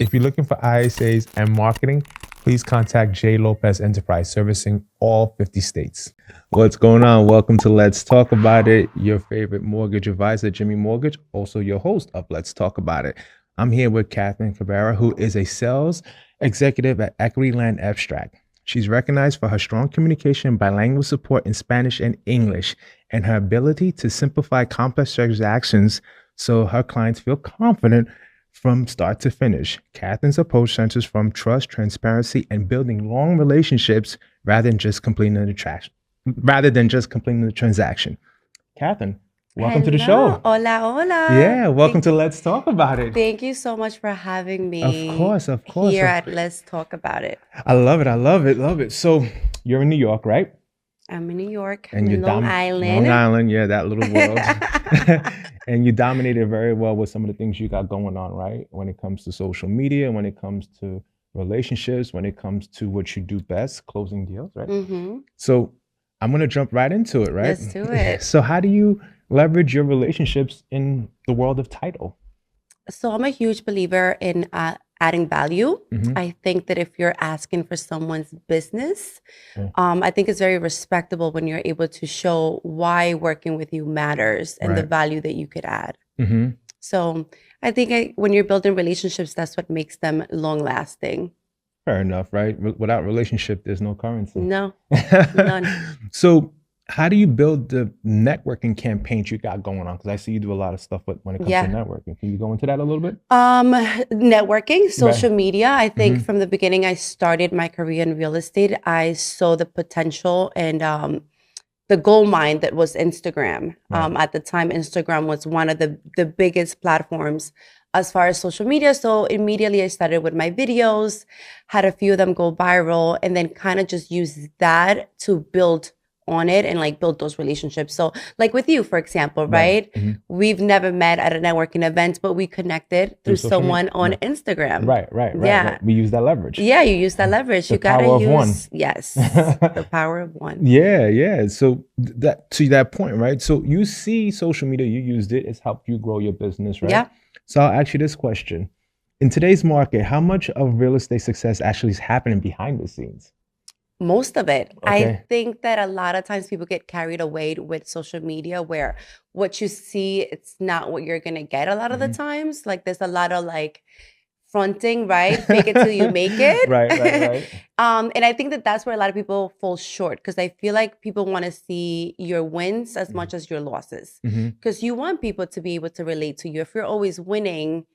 If you're looking for ISAs and marketing, please contact J. Lopez Enterprise, servicing all 50 states. What's going on? Welcome to Let's Talk About It. Your favorite mortgage advisor, Jimmy Mortgage, also your host of Let's Talk About It. I'm here with Catherine Cabrera, who is a sales executive at Equity Land Abstract. She's recognized for her strong communication, bilingual support in Spanish and English, and her ability to simplify complex transactions so her clients feel confident from start to finish. Catherine's approach centers from trust, transparency, and building long relationships rather than just completing the transaction. Catherine, welcome to the show. Hola, hola. Yeah, welcome to Let's Talk About It. Thank you so much for having me. Of course. Here at Let's Talk About It. I love it. So you're in New York, right? I'm in New York. And you're Long Island, yeah, that little world. And you dominated very well with some of the things you got going on, right? When it comes to social media, when it comes to relationships, when it comes to what you do best, closing deals, right? Mm-hmm. So I'm going to jump right into it, right? Let's do it. So how do you leverage your relationships in the world of title? So I'm a huge believer in adding value. Mm-hmm. I think that if you're asking for someone's business, I think it's very respectable when you're able to show why working with you matters and the value that you could add. Mm-hmm. So I think when you're building relationships, that's what makes them long lasting. Fair enough, right? Without relationship, there's no currency. No, none. So how do you build the networking campaigns you got going on? Because I see you do a lot of stuff when it comes to networking. Can you go into that a little bit? Networking, social media. I think from the beginning, I started my career in real estate. I saw the potential and the gold mine that was Instagram. At the time, Instagram was one of the biggest platforms as far as social media. So immediately I started with my videos, had a few of them go viral, and then kind of just used that to build on it and like build those relationships. So like with you, for example, right? Mm-hmm. We've never met at a networking event, but we connected through someone on Instagram. Right. Yeah. We use that leverage. Yeah, you use that leverage. The you gotta power use of one. Yes. The power of one. Yeah. So that to that point, right? So you see social media, you used it, it's helped you grow your business, right? Yeah. So I'll ask you this question. In today's market, how much of real estate success actually is happening behind the scenes? Most of it. Okay. I think that a lot of times people get carried away with social media where what you see, it's not what you're going to get a lot of the times. Like there's a lot of like fronting, right? Fake it till you make it. Right. And I think that that's where a lot of people fall short because I feel like people want to see your wins as much as your losses because you want people to be able to relate to you. If you're always winning,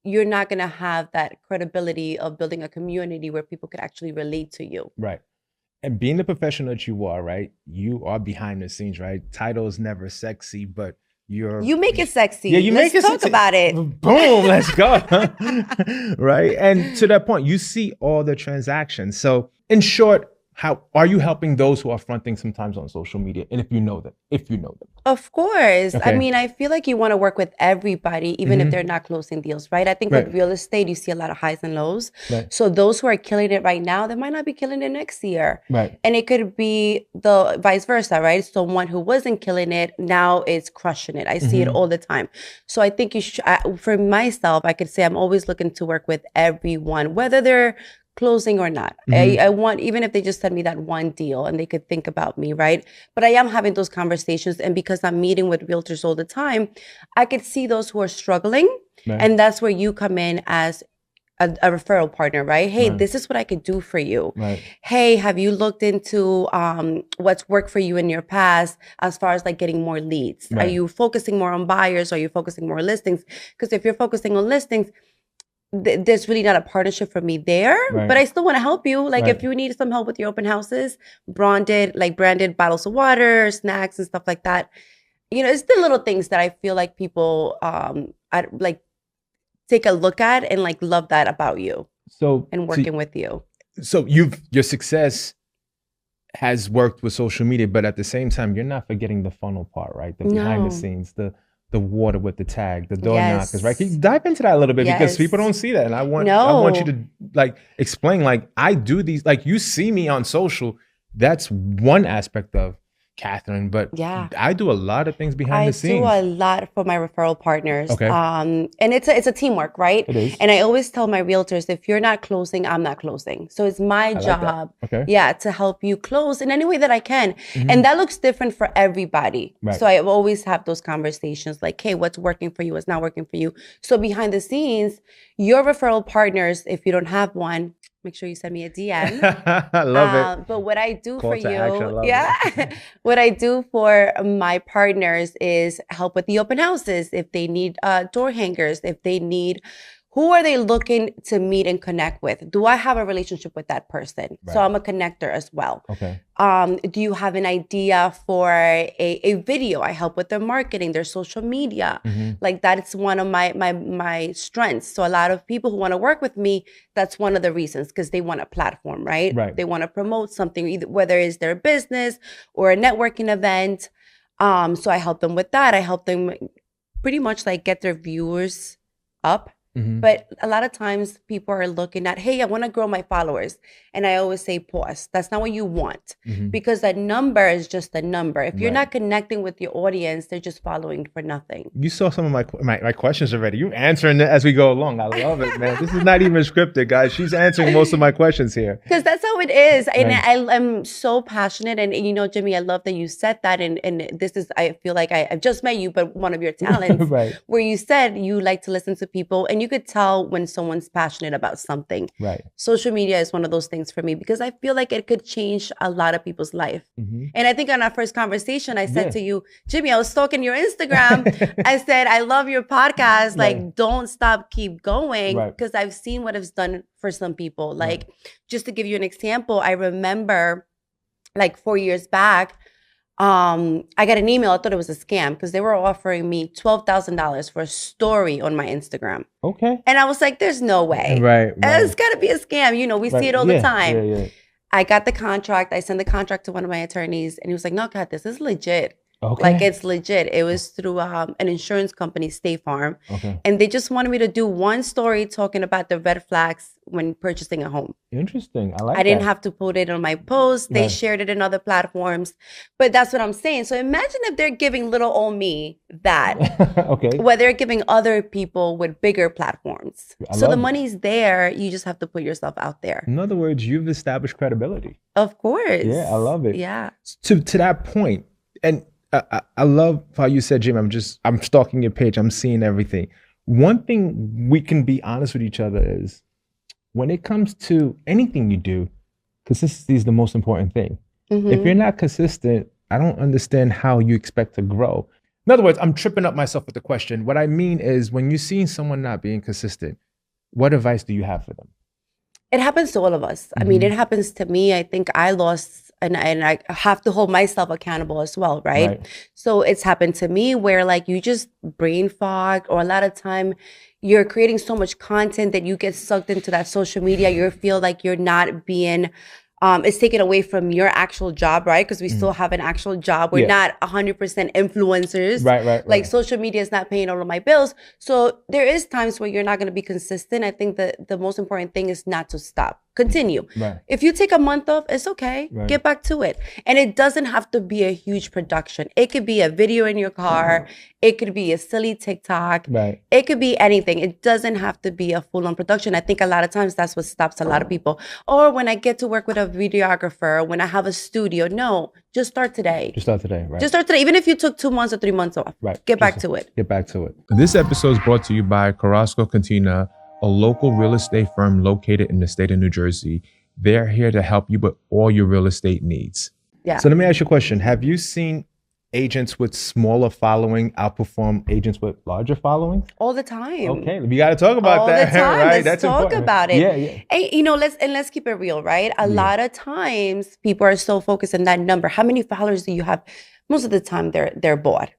you're not going to have that credibility of building a community where people could actually relate to you. Right. And being the professional that you are, right? You are behind the scenes, right? Title is never sexy, but you make it sexy. Yeah, let's talk about it. Boom, let's go. Right? And to that point, you see all the transactions. So in short, how are you helping those who are fronting sometimes on social media? And if you know them. Of course. Okay. I mean, I feel like you want to work with everybody, even if they're not closing deals, right? I think with real estate, you see a lot of highs and lows. Right. So those who are killing it right now, they might not be killing it next year. Right. And it could be the vice versa, right? Someone who wasn't killing it now is crushing it. I see it all the time. So I think for myself, I could say I'm always looking to work with everyone, whether they're closing or not. I want, even if they just send me that one deal and they could think about me, right? But I am having those conversations. And because I'm meeting with realtors all the time, I could see those who are struggling. Right. And that's where you come in as a referral partner, right? Hey, this is what I could do for you. Right. Hey, have you looked into what's worked for you in your past as far as like getting more leads? Right. Are you focusing more on buyers? Or are you focusing more on listings? Because if you're focusing on listings, there's really not a partnership for me there, but I still want to help you. Like if you need some help with your open houses, branded bottles of water, snacks and stuff like that. You know, it's the little things that I feel like people like take a look at and like love that about you. So and working with you. So your success has worked with social media, but at the same time, you're not forgetting the funnel part, right? The behind the scenes, the water with the tag, the door knockers, right? Can you dive into that a little bit because people don't see that, and I want you to like explain. Like I do these, like you see me on social. That's one aspect of Catherine, but Yeah. I do a lot of things behind the scenes. I do a lot for my referral partners. Okay. And it's a teamwork, right? It is. And I always tell my realtors, if you're not closing, I'm not closing. So it's my job, to help you close in any way that I can. And that looks different for everybody. Right. So I always have those conversations like, hey, what's working for you? What's not working for you? So behind the scenes, your referral partners, if you don't have one, make sure you send me a DM. I love it. But what I do Call for to you, action, what I do for my partners is help with the open houses. If they need door hangers, if they need, who are they looking to meet and connect with? Do I have a relationship with that person? Right. So I'm a connector as well. Okay. Do you have an idea for a video? I help with their marketing, their social media. Like that's one of my strengths. So a lot of people who want to work with me, that's one of the reasons, because they want a platform, right? They want to promote something, either whether it's their business or a networking event. So I help them with that. I help them pretty much like get their viewers up. But a lot of times people are looking at, hey, I want to grow my followers. And I always say, pause. That's not what you want, because that number is just a number. If you're not connecting with your audience, they're just following for nothing. You saw some of my questions already. You're answering it as we go along. I love it, man. This is not even scripted, guys. She's answering most of my questions here. Because that's how it is. And I'm so passionate. And you know, Jimmy, I love that you said that. And this is, I feel like I've just met you, but one of your talents, where you said you like to listen to people, and you could tell when someone's passionate about something. Social media is one of those things for me, because I feel like it could change a lot of people's life. And I think on our first conversation, I said to you, Jimmy, I was stalking your Instagram. I said, I love your podcast. Like, don't stop, keep going. Because I've seen what it's done for some people. Like, just to give you an example, I remember like 4 years back, I got an email. I thought it was a scam, because they were offering me $12,000 for a story on my Instagram. Okay. And I was like, there's no way. It's got to be a scam. You know, we see it all the time. I got the contract. I sent the contract to one of my attorneys, and he was like, no, God, this is legit. Like, it's legit. It was through an insurance company, State Farm. And they just wanted me to do one story talking about the red flags when purchasing a home. Interesting. I like that. I didn't have to put it on my post. They shared it in other platforms. But that's what I'm saying. So imagine if they're giving little old me that. Where they're giving other people with bigger platforms. So the money's there. You just have to put yourself out there. In other words, you've established credibility. Of course. Yeah, I love it. Yeah. To that point, and I love how you said, Jim, I'm stalking your page. I'm seeing everything. One thing we can be honest with each other is, when it comes to anything you do, consistency is the most important thing. If you're not consistent, I don't understand how you expect to grow. In other words, I'm tripping up myself with the question. What I mean is, when you're seeing someone not being consistent, what advice do you have for them? It happens to all of us. I mean, it happens to me. I think I lost, and I have to hold myself accountable as well, right? So it's happened to me where, like, you just brain fog, or a lot of time you're creating so much content that you get sucked into that social media. You feel like you're not being, it's taken away from your actual job, right? Because we still have an actual job. We're not 100% influencers. Like, social media is not paying all of my bills. So there is times where you're not going to be consistent. I think that the most important thing is not to stop. Continue. If you take a month off, it's okay. Get back to it. And it doesn't have to be a huge production. It could be a video in your car. It could be a silly TikTok. It could be anything. It doesn't have to be a full-on production. I think a lot of times that's what stops a lot of people. Or when I get to work with a videographer, when I have a studio. No, just start today. Just start today, Just start today. Even if you took 2 months or 3 months off. Get back to it. Get back to it. This episode is brought to you by Carrasco, Quintana, a local real estate firm located in the state of New Jersey. They're here to help you with all your real estate needs. So let me ask you a question. Have you seen agents with smaller following outperform agents with larger followings? All the time. Okay, we got to talk about that. All the time. Right? Let's talk about it. And, you know, let's keep it real, right? A lot of times people are so focused on that number. How many followers do you have? Most of the time they're bought.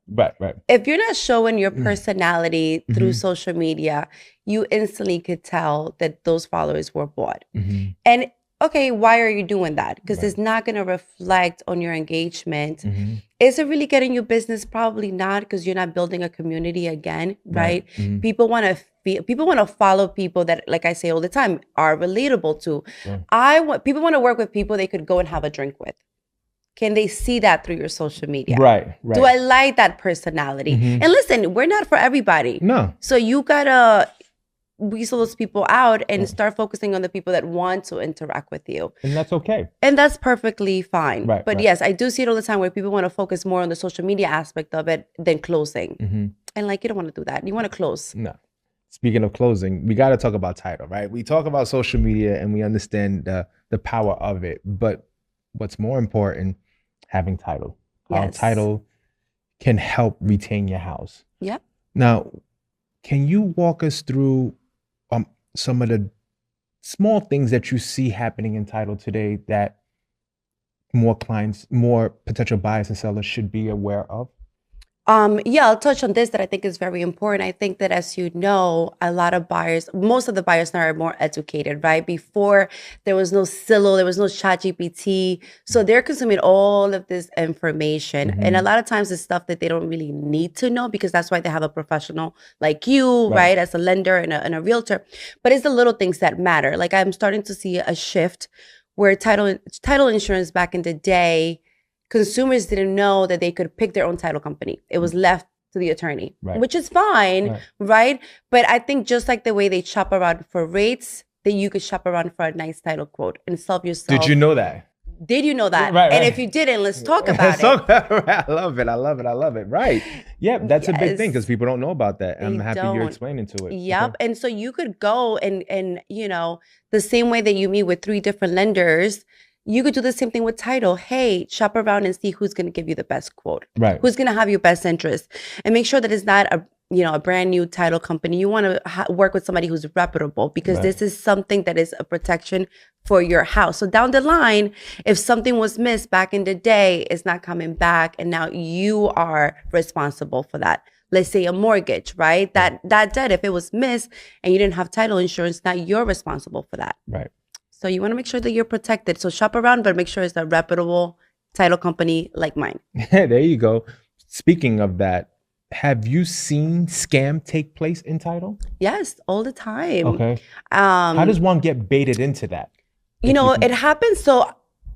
If you're not showing your personality through social media, you instantly could tell that those followers were bought. And okay, why are you doing that? Because it's not going to reflect on your engagement. Is it really getting you business? Probably not, because you're not building a community again, right? People want to follow people that, like I say all the time, are relatable to. People want to work with people they could go and have a drink with. can they see that through your social media? Right. Do I like that personality? And listen, we're not for everybody. No. So you gotta weasel those people out and start focusing on the people that want to interact with you. And that's okay. And that's perfectly fine. Right, but yes, I do see it all the time where people want to focus more on the social media aspect of it than closing. And like, you don't want to do that. You want to close. No. Speaking of closing, we got to talk about title, right? We talk about social media and we understand the power of it. But what's more important, having title. How title can help retain your house. Yep. Now, can you walk us through some of the small things that you see happening in title today that more potential buyers and sellers should be aware of? Yeah, I'll touch on this that I think is very important. I think that, as you know, a lot of buyers, most of the buyers now are more educated, right? Before, there was no Zillow, there was no ChatGPT. So they're consuming all of this information. And a lot of times it's stuff that they don't really need to know, because that's why they have a professional like you, right? As a lender and a realtor. But it's the little things that matter. Like, I'm starting to see a shift where title insurance back in the day, consumers didn't know that they could pick their own title company. It was left to the attorney, which is fine, right? But I think just like the way they shop around for rates, that you could shop around for a nice title quote and solve yourself. Did you know that? Did you know that? And if you didn't, let's talk about it. I love it. Right. Yeah, that's a big thing because people don't know about that. I'm happy you're explaining to it. Yep. Okay. And so you could go and you know, the same way that you meet with 3 different lenders, you could do the same thing with title. Hey, shop around and see who's going to give you the best quote. Right. Who's going to have your best interest. And make sure that it's not a brand new title company. You want to work with somebody who's reputable, because this is something that is a protection for your house. So down the line, if something was missed back in the day, it's not coming back. And now you are responsible for that. Let's say a mortgage, right? That debt, if it was missed and you didn't have title insurance, now you're responsible for that. Right. So you want to make sure that you're protected. So shop around, but make sure it's a reputable title company like mine. There you go. Speaking of that, have you seen scam take place in title? Yes, all the time. Okay. How does one get baited into that? It happens. So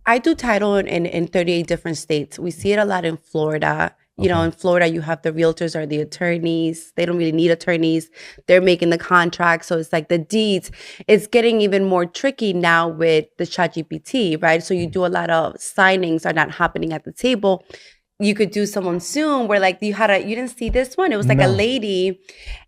I do title in 38 different states. We see it a lot in Florida. You know, in Florida, you have the realtors or the attorneys. They don't really need attorneys. They're making the contract. So it's like the deeds. It's getting even more tricky now with the ChatGPT, right? So you do a lot of signings are not happening at the table. You could do some on Zoom where like you didn't see this one. It was like a lady,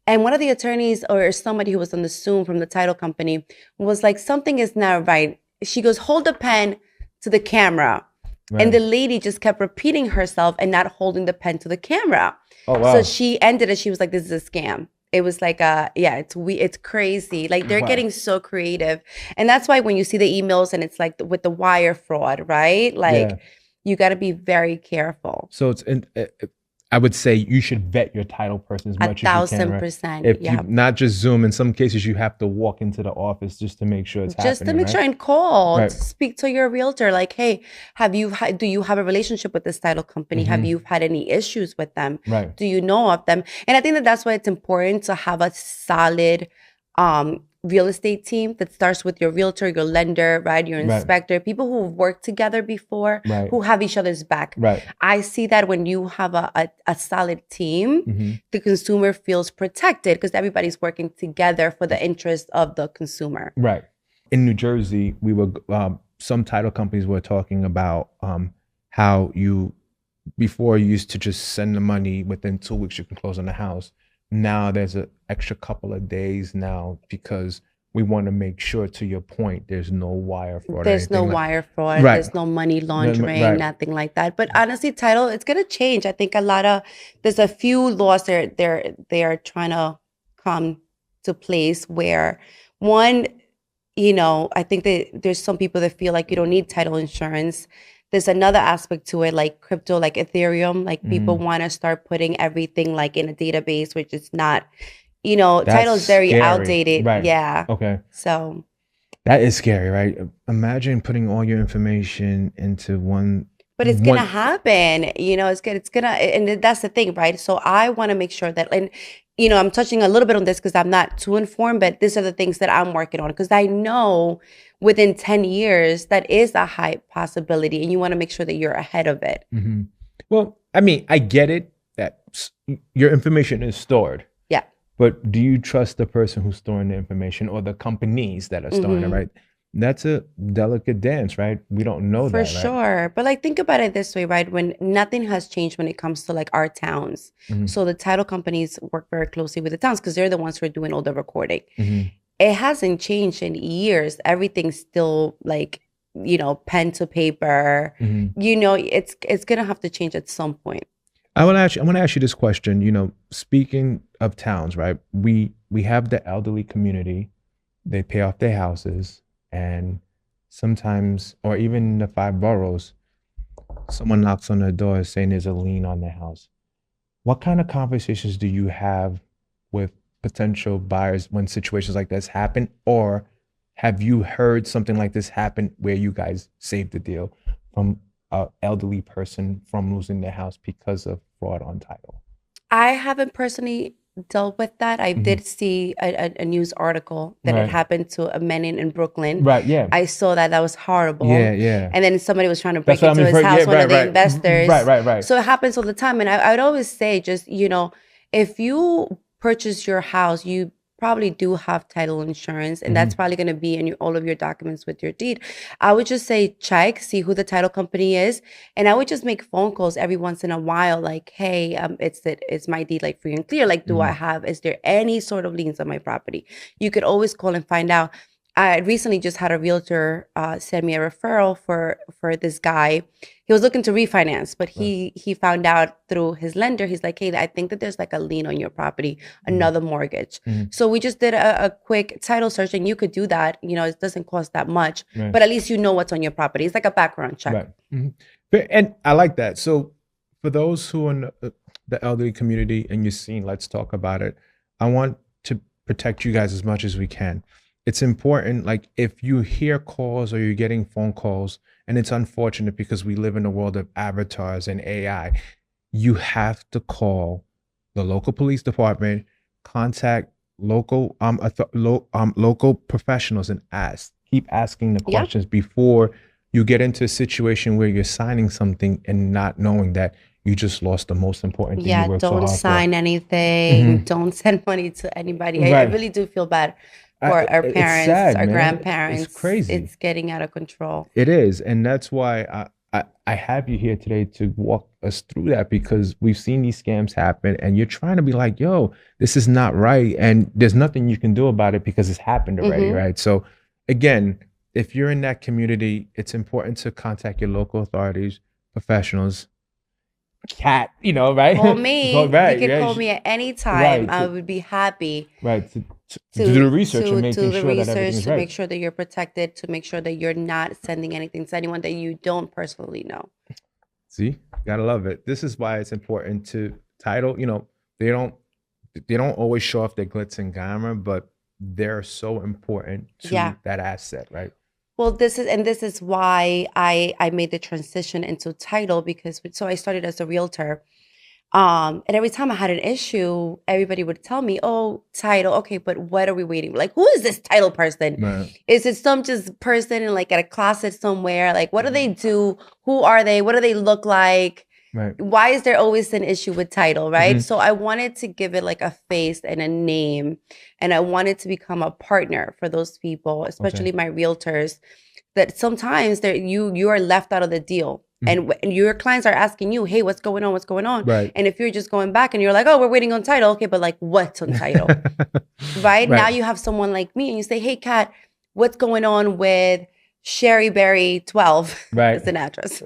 and one of the attorneys or somebody who was on the Zoom from the title company was like, something is not right. She goes, hold the pen to the camera. Right. And the lady just kept repeating herself and not holding the pen to the camera. Oh, wow. So she ended it. She was like, this is a scam. It was like, it's crazy. Like, they're getting so creative. And that's why when you see the emails and it's like with the wire fraud, right? Like, you got to be very careful. So I would say you should vet your title person as much as you can. 1,000%. If you not just Zoom, in some cases you have to walk into the office just to make sure it's happening. Just to make sure, and call, speak to your realtor. Like, hey, do you have a relationship with this title company? Have you had any issues with them? Right. Do you know of them? And I think that's why it's important to have a solid real estate team that starts with your realtor, your lender, right? Your inspector, people who've worked together before, who have each other's back. Right. I see that when you have a solid team, the consumer feels protected because everybody's working together for the interest of the consumer. Right. In New Jersey, some title companies were talking about how before you used to just send the money within 2 weeks, you can close on the house. Now there's an extra couple of days now because we want to make sure, to your point, there's no wire fraud. There's no wire fraud. Right. There's no money laundering, nothing like that. But honestly, title, it's going to change. I think there's a few laws they're trying to come to place where, one, I think that there's some people that feel like you don't need title insurance. There's another aspect to it, like crypto, like Ethereum, like people want to start putting everything like in a database, which is not, title is very outdated. Right. Yeah. Okay. So. That is scary, right? Imagine putting all your information into one But it's gonna happen, it's gonna, and that's the thing, right? So I want to make sure that, and I'm touching a little bit on this because I'm not too informed, but these are the things that I'm working on because I know within 10 years that is a high possibility, and you want to make sure that you're ahead of it. Mm-hmm. Well, I mean, I get it that your information is stored. Yeah. But do you trust the person who's storing the information or the companies that are storing it, right? That's a delicate dance, right? We don't know that, right? For sure. But like, think about it this way, right? When nothing has changed when it comes to like our towns. So the title companies work very closely with the towns because they're the ones who are doing all the recording. It hasn't changed in years. Everything's still like, pen to paper. It's going to have to change at some point. I want to ask you this question. Speaking of towns, right? We have the elderly community. They pay off their houses. And sometimes, or even in the 5 boroughs, someone knocks on their door saying there's a lien on their house. What kind of conversations do you have with potential buyers when situations like this happen? Or have you heard something like this happen where you guys saved the deal from an elderly person from losing their house because of fraud on title? I haven't personally dealt with that. I did see a news article that it happened to a man in Brooklyn. Right, yeah. I saw that. That was horrible. Yeah, yeah. And then somebody was trying to break into his house, one of the investors. Right. So it happens all the time. And I would always say just, if you purchase your house, you probably do have title insurance, and that's probably going to be in all of your documents with your deed. I would just say check, see who the title company is, and I would just make phone calls every once in a while, like, hey, it's my deed like free and clear. Like, is there any sort of liens on my property? You could always call and find out. I recently just had a realtor send me a referral for this guy. He was looking to refinance, but he found out through his lender. He's like, hey, I think that there's like a lien on your property, another mortgage. So we just did a quick title search, and you could do that. It doesn't cost that much, but at least you know what's on your property. It's like a background check. Right. And I like that. So for those who are in the elderly community and you're seeing Let's Talk About It, I want to protect you guys as much as we can. It's important, like if you hear calls or you're getting phone calls, and it's unfortunate because we live in a world of avatars and AI, you have to call the local police department, contact local local professionals and keep asking the questions before you get into a situation where you're signing something and not knowing that you just lost the most important thing. Yeah, don't sign anything. Don't send money to anybody. I really do feel bad for our parents, sad, our grandparents. It's crazy. It's getting out of control. It is. And that's why I have you here today to walk us through that, because we've seen these scams happen and you're trying to be like, yo, this is not right. And there's nothing you can do about it because it's happened already, right? So again, if you're in that community, it's important to contact your local authorities, professionals. Cat, right? Call me. You can call me at any time. I would be happy. Right. To do the research and making sure that everything is right. To make sure that you're protected, to make sure that you're not sending anything to anyone that you don't personally know. See, gotta love it. This is why it's important to title. They don't always show off their glitz and glamour, but they're so important to that asset, right? Well, this is why I made the transition into title, because I started as a realtor. And every time I had an issue, everybody would tell me, oh, title. Okay, but what are we waiting? Like, who is this title person? Right. Is it some just person in like at a closet somewhere? Like, what do they do? Who are they? What do they look like? Right. Why is there always an issue with title, right? So I wanted to give it like a face and a name, and I wanted to become a partner for those people, especially my realtors, that sometimes you are left out of the deal. And your clients are asking you, hey, what's going on? What's going on? Right. And if you're just going back and you're like, oh, we're waiting on title. Okay, but like, what's on title? Right? Now you have someone like me and you say, hey, Kat, what's going on with Sherry Berry 12? Right. It's an address.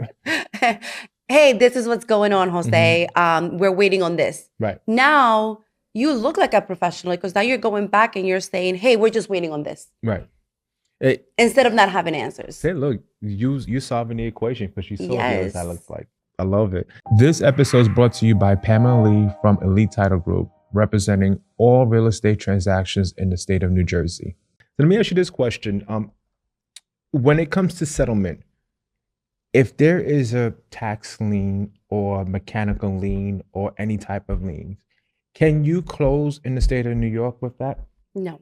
Hey, this is what's going on, Jose. We're waiting on this. Right. Now you look like a professional, because now you're going back and you're saying, hey, we're just waiting on this. Right. Instead of not having answers. Hey, look, you solving the equation, because you saw what that looks like. I love it. This episode is brought to you by Pamela Lee from Elite Title Group, representing all real estate transactions in the state of New Jersey. So let me ask you this question. When it comes to settlement, if there is a tax lien or mechanical lien or any type of liens, can you close in the state of New York with that? No.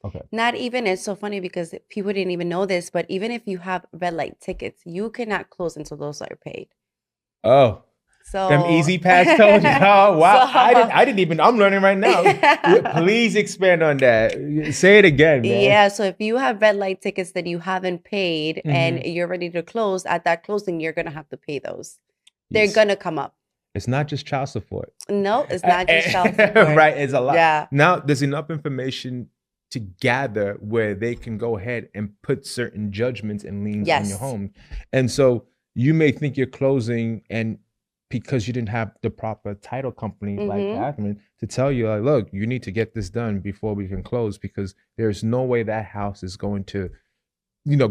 Okay. Not even, it's so funny because people didn't even know this, but even if you have red light tickets, you cannot close until those are paid. Oh, them So easy pass tolls. Oh wow, so I didn't even. I'm learning right now. Please expand on that. Say it again, man. yeah, so if you have red light tickets that you haven't paid and Mhm. you're ready to close, at that closing, you're gonna have to pay those. They're Yes. gonna come up. It's not just child support. No, it's not just child support. Right, it's a lot. Yeah. Now there's enough information to gather where they can go ahead and put certain judgments and liens on your Yes. home. And so you may think you're closing, and because you didn't have the proper title company like Catherine to tell you, like, look, you need to get this done before we can close, because there's no way that house is going to,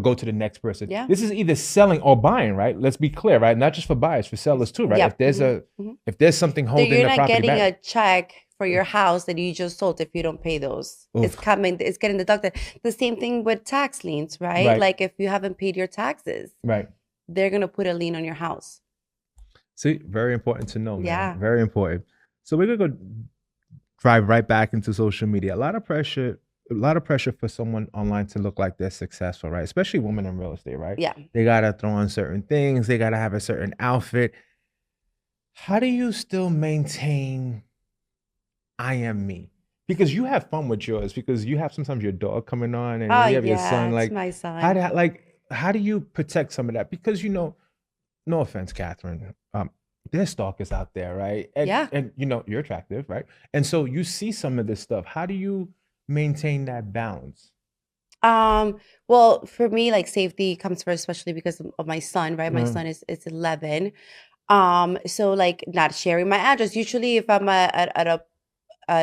go to the next person. Yeah. This is either selling or buying, right? Let's be clear, right? Not just for buyers, for sellers too, right? Yeah. If there's if there's something So holding you're the not property getting back. a check for your house that you just sold if you don't pay those. It's Oof. coming, it's getting deducted. The same thing with tax liens, right? Right. Like if you haven't paid your taxes, Right. they're gonna put a lien on your house. See, very important to know, man. Yeah. Very important. So we're gonna go drive right back into social media. A lot of pressure for someone online to look like they're successful, right? Especially women in real estate, right? Yeah. They gotta throw on certain things, they gotta have a certain outfit. How do you still maintain I am me? Because you have fun with yours, because you have sometimes your dog coming on, and Oh you have your yeah, son. it's Like, my son. how do you protect some of that? Because no offense, Catherine, there's stalkers out there, right? And, Yeah. and you're attractive, right? And so you see some of this stuff. How do you maintain that balance? Well, for me, like safety comes first, especially because of my son, right? My Mm. son is 11. So like not sharing my address. Usually if I'm at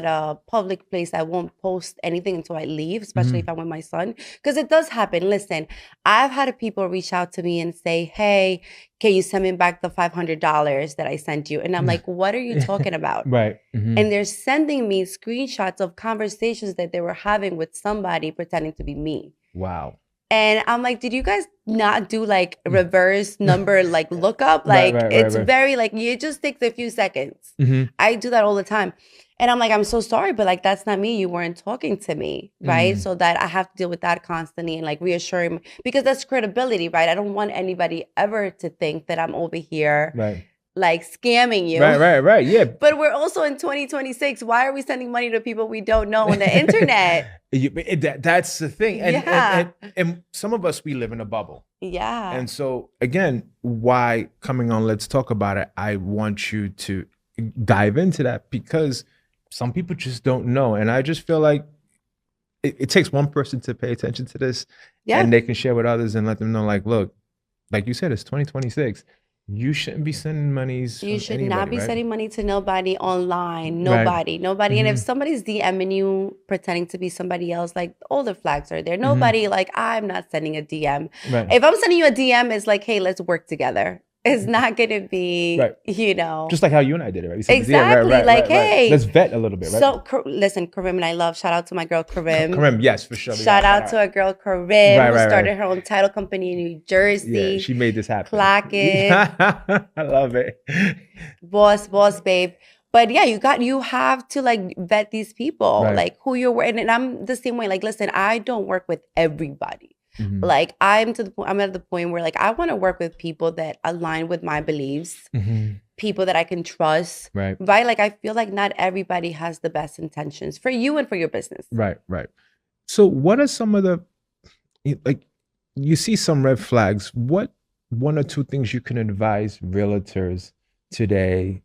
a public place, I won't post anything until I leave, especially if I'm with my son. Because it does happen. Listen, I've had people reach out to me and say, hey, can you send me back the $500 that I sent you? And I'm like, what are you talking about? Right. Mhm. And they're sending me screenshots of conversations that they were having with somebody pretending to be me. Wow. And I'm like, did you guys not do like reverse number like lookup? Right, Like right, it's right. very like it just takes a few seconds. Mhm. I do that all the time. And I'm like, I'm so sorry, but like that's not me. You weren't talking to me, right? So that I have to deal with that constantly and like reassuring, because that's credibility, right? I don't want anybody ever to think that I'm over here Right. like scamming you. Right. Yeah. But we're also in 2026. Why are we sending money to people we don't know on the internet? That's the thing. And, Yeah. and some of us, we live in a bubble. Yeah. And so again, why coming on Let's Talk About It, I want you to dive into that, because some people just don't know. And I just feel like it takes one person to pay attention to this, Yeah. and they can share with others and let them know, like, look, like you said, it's 2026. You shouldn't be sending monies. You from should anybody, not be right? sending money to nobody online. Right. Nobody. And if somebody's DMing you pretending to be somebody else, like all the flags are there. Nobody, like I'm not sending a DM. Right. If I'm sending you a DM, it's like, hey, let's work together. It's not gonna be, Right. Just like how you and I did it, right? We sent the DM, exactly. Like, hey, let's vet a little bit, right? So listen, Karim, and I love, shout out to my girl Karim. Karim, yes, for sure. Shout out to our girl Karim, who started her own title company in New Jersey. Yeah, she made this happen. Clock it. I love it. Boss, babe. But yeah, you have to like vet these people, Right. like who you're working. And I'm the same way. Like, listen, I don't work with everybody. Mhm. Like I'm at the point where like I want to work with people that align with my beliefs, Mhm. people that I can trust. Right. Like I feel like not everybody has the best intentions for you and for your business. Right. So what are some of the, like, you see some red flags? What one or two things you can advise realtors today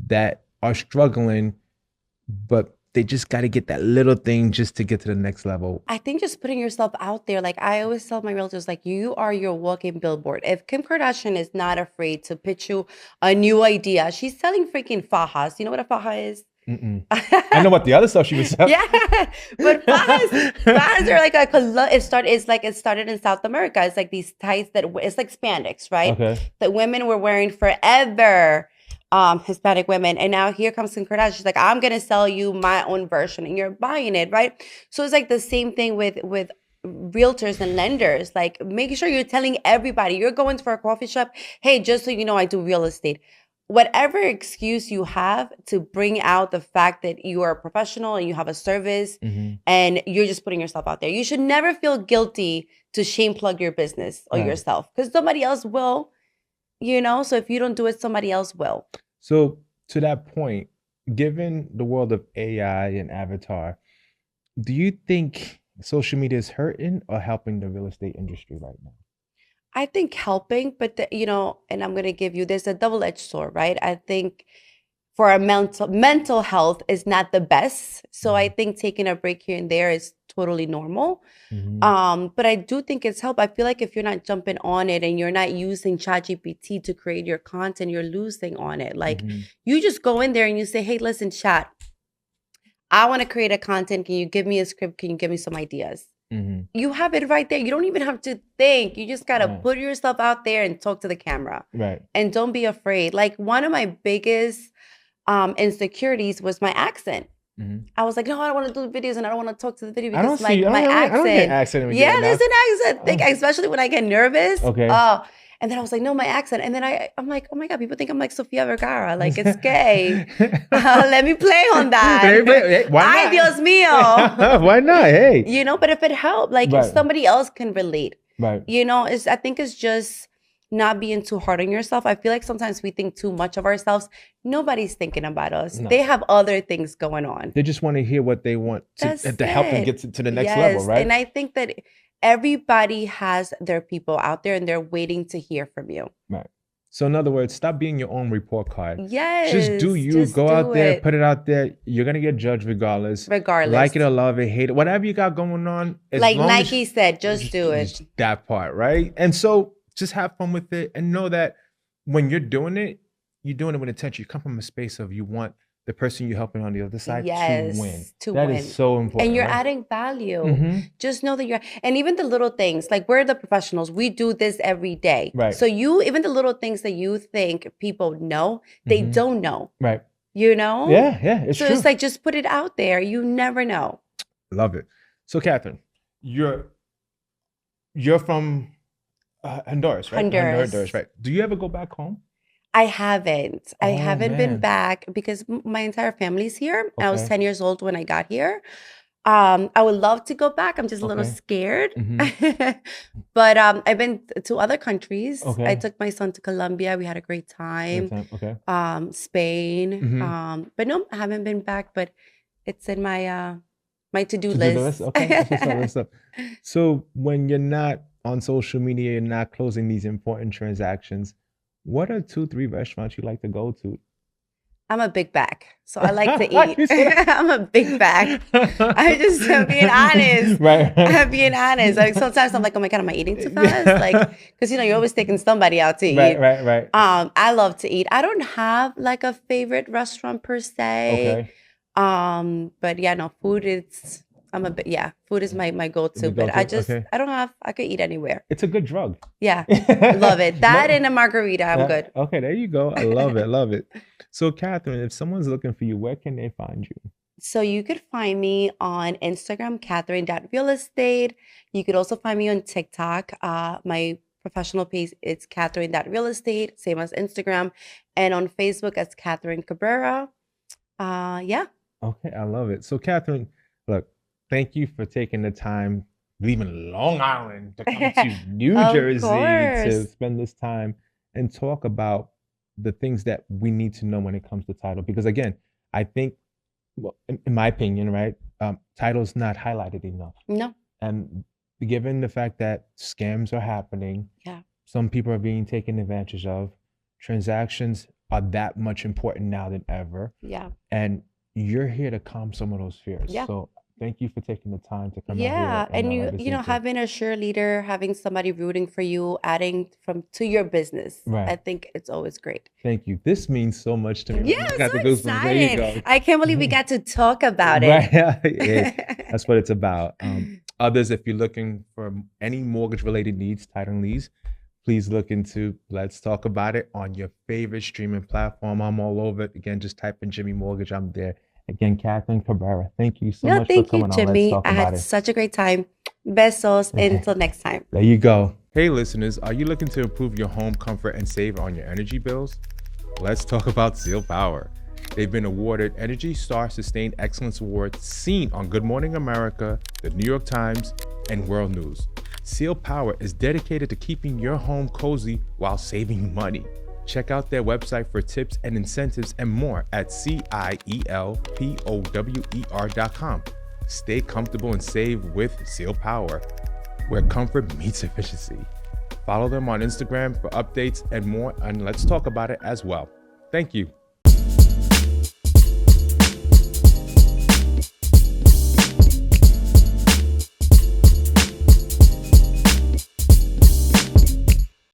that are struggling, but they just got to get that little thing just to get to the next level? I think just putting yourself out there. Like I always tell my realtors, like you are your walking billboard. If Kim Kardashian is not afraid to pitch you a new idea, she's selling freaking fajas. You know what a faja is? Mm-mm. I know what the other stuff she was selling. Yeah, but fajas are like it started in South America. It's like these tights that it's like spandex, right? Okay. That women were wearing forever. Hispanic women, and now here comes Kim Kardashian. She's like, I'm gonna sell you my own version, and you're buying it, right? So it's like the same thing with realtors and lenders, like make sure you're telling everybody you're going for a coffee shop. Hey, just so you know, I do real estate. Whatever excuse you have to bring out the fact that you are a professional and you have a service and you're just putting yourself out there. You should never feel guilty to shame plug your business or yourself, because somebody else will, you know? So if you don't do it, somebody else will. So to that point, given the world of AI and avatar, do you think social media is hurting or helping the real estate industry right now? I think helping, but you know, and I'm gonna give you, there's a double-edged sword, right? I think for our mental health is not the best. So I think taking a break here and there is totally normal. But I do think it's help. I feel like if you're not jumping on it and you're not using ChatGPT to create your content, you're losing on it. Like you just go in there and you say, hey, listen, chat, I want to create a content. Can you give me a script? Can you give me some ideas? You have it right there. You don't even have to think. You just got to put yourself out there and talk to the camera. Right. And don't be afraid. Like one of my biggest insecurities was my accent. I was like, no, I don't want to do videos and I don't want to talk to the video because my accent. I don't get accent. Yeah, there's an accent thing, especially when I get nervous. Okay. And then I was like, no, my accent. And then I'm like, oh my God, people think I'm like Sofia Vergara. Like, it's gay. Let me play on that. Why not? Ay, Dios mío. Why not? Hey. You know, but if it helped, like if somebody else can relate. Right. You know, I think it's just not being too hard on yourself. I feel like sometimes we think too much of ourselves. Nobody's thinking about us. No. They have other things going on. They just want to hear what they want to help them get to the next level, right? And I think that everybody has their people out there and they're waiting to hear from you. Right. So in other words, stop being your own report card. Yes. Just do you. Go out there, put it out there. You're going to get judged regardless. Like it or love it, hate it, whatever you got going on. Like Nike said, just do it. That part, right? And so just have fun with it and know that when you're doing it with intention. You come from a space of you want the person you're helping on the other side to win. That is so important. And you're adding value. Just know that you're, and even the little things, like we're the professionals, we do this every day. Right. So even the little things that you think people know, they don't know. Right. You know? Yeah, it's true. So it's like, just put it out there. You never know. Love it. So Catherine, you're from Honduras, right? Honduras, right. Do you ever go back home? I haven't. I haven't been back because my entire family's here. Okay. I was 10 years old when I got here. I would love to go back. I'm just a little scared. But I've been to other countries. Okay. I took my son to Colombia. We had a great time. Okay. Spain. But no, I haven't been back, but it's in my my to-do list. Okay. So when you're not on social media, you're not closing these important transactions, what are 2-3 restaurants you like to go to? I'm a big back, so I like to eat. I'm a big back. I'm being honest. Right. I'm being honest. Like sometimes I'm like, oh my God, am I eating too fast? Like, because you're always taking somebody out to eat. Right. I love to eat. I don't have like a favorite restaurant per se. Okay. But yeah, no, food is. Food is my go-to, but I could eat anywhere. It's a good drug. Yeah, I love it. That and a margarita, I'm good. Okay, there you go. I love it. So Catherine, if someone's looking for you, where can they find you? So you could find me on Instagram, Catherine.realestate. You could also find me on TikTok. My professional page is Catherine.realestate, same as Instagram. And on Facebook as Catherine Cabrera. Yeah. Okay, I love it. So Catherine, look, thank you for taking the time, leaving Long Island to come to New Jersey to spend this time and talk about the things that we need to know when it comes to title. Because again, I think, well, in my opinion, right, title's not highlighted enough. No. And given the fact that scams are happening, some people are being taken advantage of, transactions are that much important now than ever. Yeah. And you're here to calm some of those fears. Yeah. So thank you for taking the time to come out here. Yeah, and you know, having a cheerleader, having somebody rooting for you, adding to your business. Right. I think it's always great. Thank you. This means so much to me. Yeah, I'm so excited. I can't believe we got to talk about it. Right. Yeah, that's what it's about. Others, if you're looking for any mortgage-related needs, title and lease, please look into Let's Talk About It on your favorite streaming platform. I'm all over it. Again, just type in Jimmy Mortgage. I'm there Again, Catherine Cabrera, thank you so No, much for thank you, coming on. Let's Jimmy. talk I about had it. such a great time. Besos. Until next time. There you go. Hey, listeners, are you looking to improve your home comfort and save on your energy bills? Let's talk about Seal Power. They've been awarded Energy Star Sustained Excellence Award, seen on Good Morning America, the New York Times, and World News. Seal Power is dedicated to keeping your home cozy while saving you money. Check out their website for tips and incentives and more at CIELPOWER.com. Stay comfortable and save with Seal Power, where comfort meets efficiency. Follow them on Instagram for updates and more, and let's talk about it as well. Thank you.